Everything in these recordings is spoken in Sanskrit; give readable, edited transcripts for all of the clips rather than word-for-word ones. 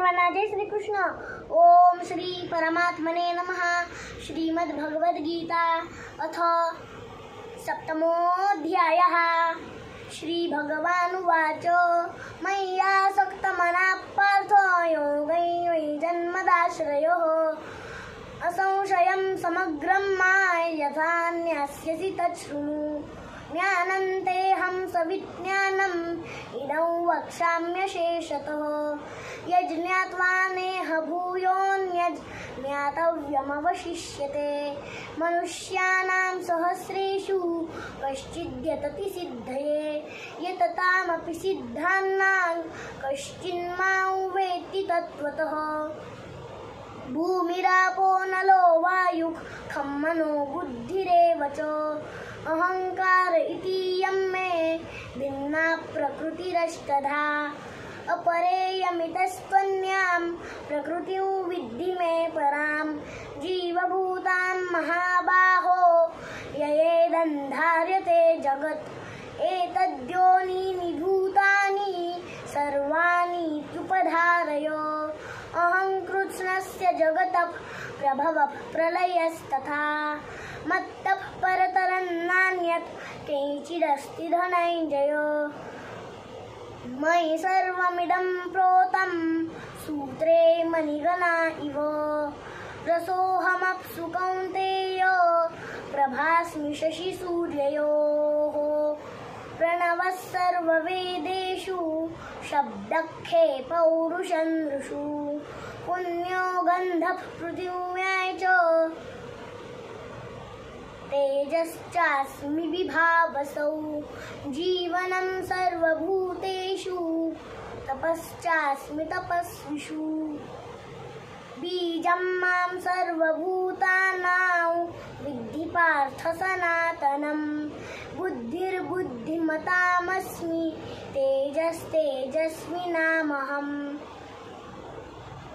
सर्वांना जय श्री कृष्ण. ओम श्री परमात्मने नमः. श्रीमद् भगवद गीता अथ सप्तमोऽध्यायः. श्री भगवानुवाच मय्यासक्तमनः पार्थ योगैर्जन्मदाश्रयोः असंशयं समग्रं मां यथा न्यास्यसि तच्छृणु. ज्ञानन्तेऽहं सविज्ञानम् इदं वक्ष्याम्यशेषतः. यज्ञात्वा नेह भूयोऽन्यज्ञातव्यमवशिष्यते. मनुष्याणां सहस्रेषु कश्चिद्यतति सिद्धये यततामपि सिद्धानां कश्चिन्मां वेत्ति तत्त्वतः. भूमिरापो नलो वायुः खं मनो बुद्धिरेव च. अहंकार इतीयं मे भिन्ना प्रकृतिरष्टधा. अपरेयमितस्त्वन्यां प्रकृतिं विद्धि मे परां. जीवभूतां महाबाहो ययेदन्धार्यते जगत्. एतद्योनीनि भूतानि सर्वाणीत्युपधारय. अहं कृत्स्नस्य जगतः प्रभवः प्रलयस्तथा. मत्तः परतरं नान्यत् किञ्चिदस्ति धनञ्जय. मयि सर्वमिदं प्रोतं सूत्रे मणिगणा इव. रसोऽहमप्सु कौन्तेय प्रभास्मि शशिसूर्ययोः. प्रणवः सर्ववेदेषु शब्दखे पौरुषं नृषु. पुण्यो गन्धः पृथिव्यां च तेजश्चास्मि विभावसौ. जीवनं सर्वभूतेषु तपश्चास्मि तपस्विषु. बीजं मां सर्वभूतानां विद्धि पार्थ सनातनं. बुद्धिर्बुद्धिमतामस्मि तेजस्तेजस्विनामहम्.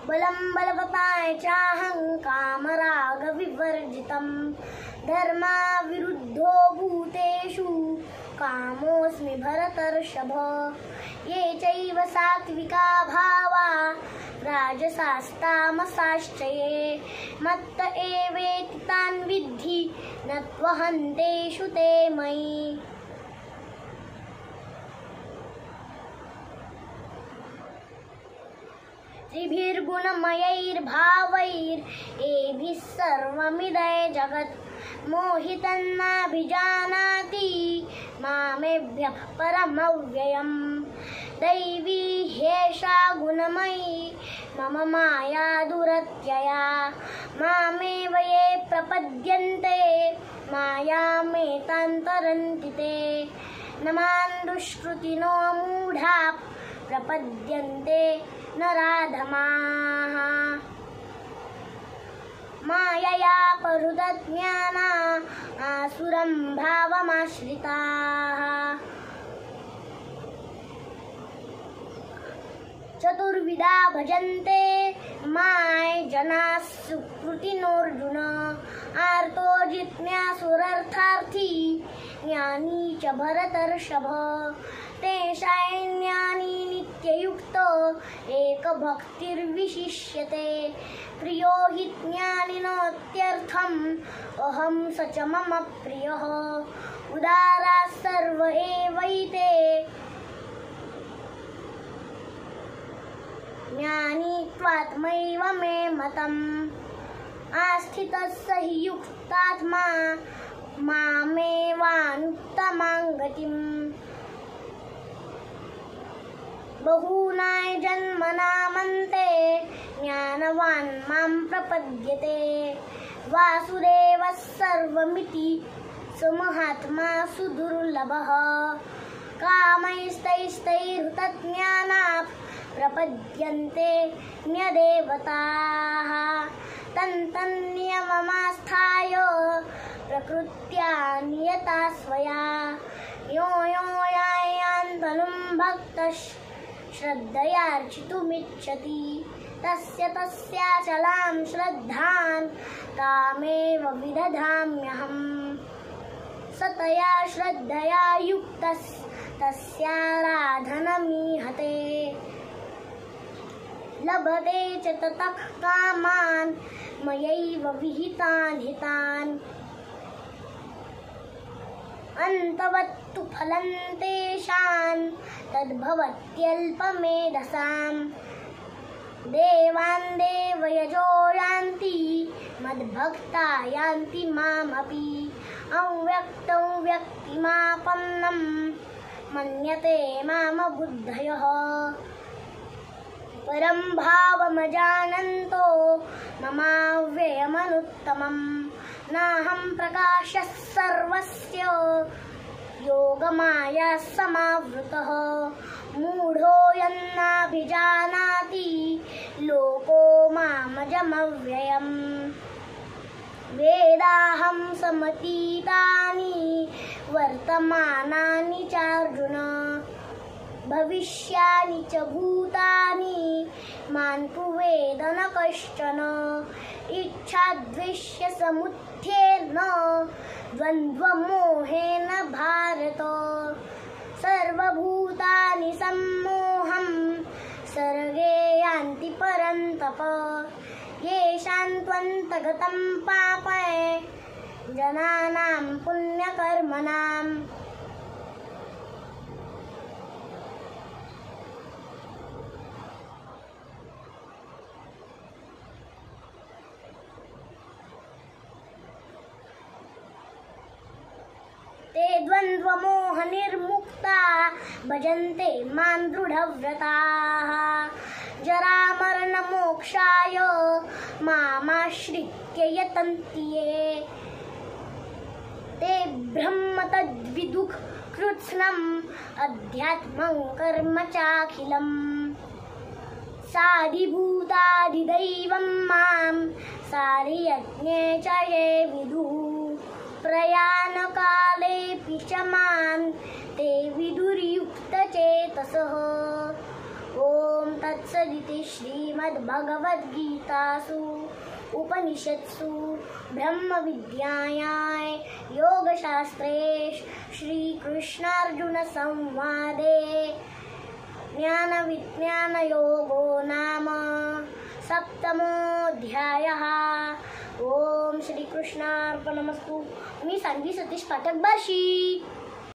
बलं बलवताय चाहं कामरागविवर्जितं. धर्माविरुद्धो भूतेषु कामोऽस्मि भरतर्षभ. ये चैव सात्विका भावा राजसास्तामसाश्च ये. मत्त एवेति तान् विद्धि न त्वहन्तेषु ते मयि. त्रिभिर्गुणमयैर्भावैरेभिः सर्वमिदं जगत्. मोहितं नाभिजानाति मामेभ्यः परमव्ययम्. दैवी ह्येषा गुणमयी मम माया दुरत्यया. मामेव ये प्रपद्यन्ते मायामेतां तरन्ति ते. न मां दुष्कृतिनो मूढा प्रपद्यन्ते नराधमाः. मायया परुदज्ञाना आसुरं भावमाश्रिताः. चतुर्विधा भजन्ते मां जनाः सुकृतिनोऽर्जुन. आर्तो जिज्ञासुरर्थार्थी ज्ञानी च भरतर्षभ. तेषां ज्ञानी नित्ययुक्तो एकभक्तिर्विशिष्यते. प्रियो हि ज्ञानिनोत्यर्थम् अहं स च मम प्रियः. उदाराः सर्व एवैते ज्ञानी त्वात्मैव मे मतम्. आस्थितः स हि युक्तात्मा मामेवानुत्तमां गतिम्. बहूनां जन्मनामन्ते ज्ञानवान् मां प्रपद्यते. वासुदेवः सर्वमिति स महात्मा सुदुर्लभः. कामैस्तैस्तैर्हृतज्ञानाः प्रपद्यन्ते न्यदेवताः. तन्तन्नियममास्थाय प्रकृत्या नियता स्वया. यो यो यायान्तनुं भक्तः श्रद्धयार्चितुमिच्छति. तस्य तस्याचलां श्रद्धां तामेव विदधाम्यहम्. सतया श्रद्धया युक्तः तस्याराधनमीहते. लभते च ततः कामान् मयैव विहितान् हितान् अन्तवत्तु फलं तेषां तद्भवत्यल्पमेधसाम् देवान् देवयजो यान्ति मद्भक्ता यान्ति मामपि अव्यक्तं व्यक्तिमापन्नं मन्यते माम बुद्धयः परं भावमजानन्तो ममाव्ययमनुत्तमं नाहं प्रकाशः सर्वस्य योगमाया समावृतः मूढोऽयन्नाभिजानाति लोको मामजमव्ययम् वेदाहं समतीतानि वर्तमानानि चार्जुन भविष्यानि च भूतानि मां तु वेद न कश्चन इच्छाद्वेष्यसमुत्थेन द्वन्द्वमोहेन भारत सर्वभूतानि सम्मोहं सर्गे यान्ति परन्तप येषां त्वन्तगतं पापे जनानां पुण्यकर्मणाम् ते द्वन्द्वमोहनिर्मुक्ता भजन्ते मां दृढव्रताः जरामरणमोक्षाय मामाश्रित्य यतन्ति ये ते ब्रह्म तद्विदुः कृत्स्नम् अध्यात्मं कर्म चाखिलम् साधिभूताधिदैवं मां साधियज्ञे च ये विदुः प्रयाणकालेऽपि च मां ते विदुर्युक्तचेतसः ॐ तत्सदिति श्रीमद्भगवद्गीतासु उपनिषत्सु ब्रह्मविद्यायां योगशास्त्रे श्रीकृष्णार्जुनसंवादे ज्ञानविज्ञानयोगो नाम सप्तमोऽध्यायः। ओम श्री कृष्णार्पणमस्तु। मी सान्वी सतीश पाठक बार्शी।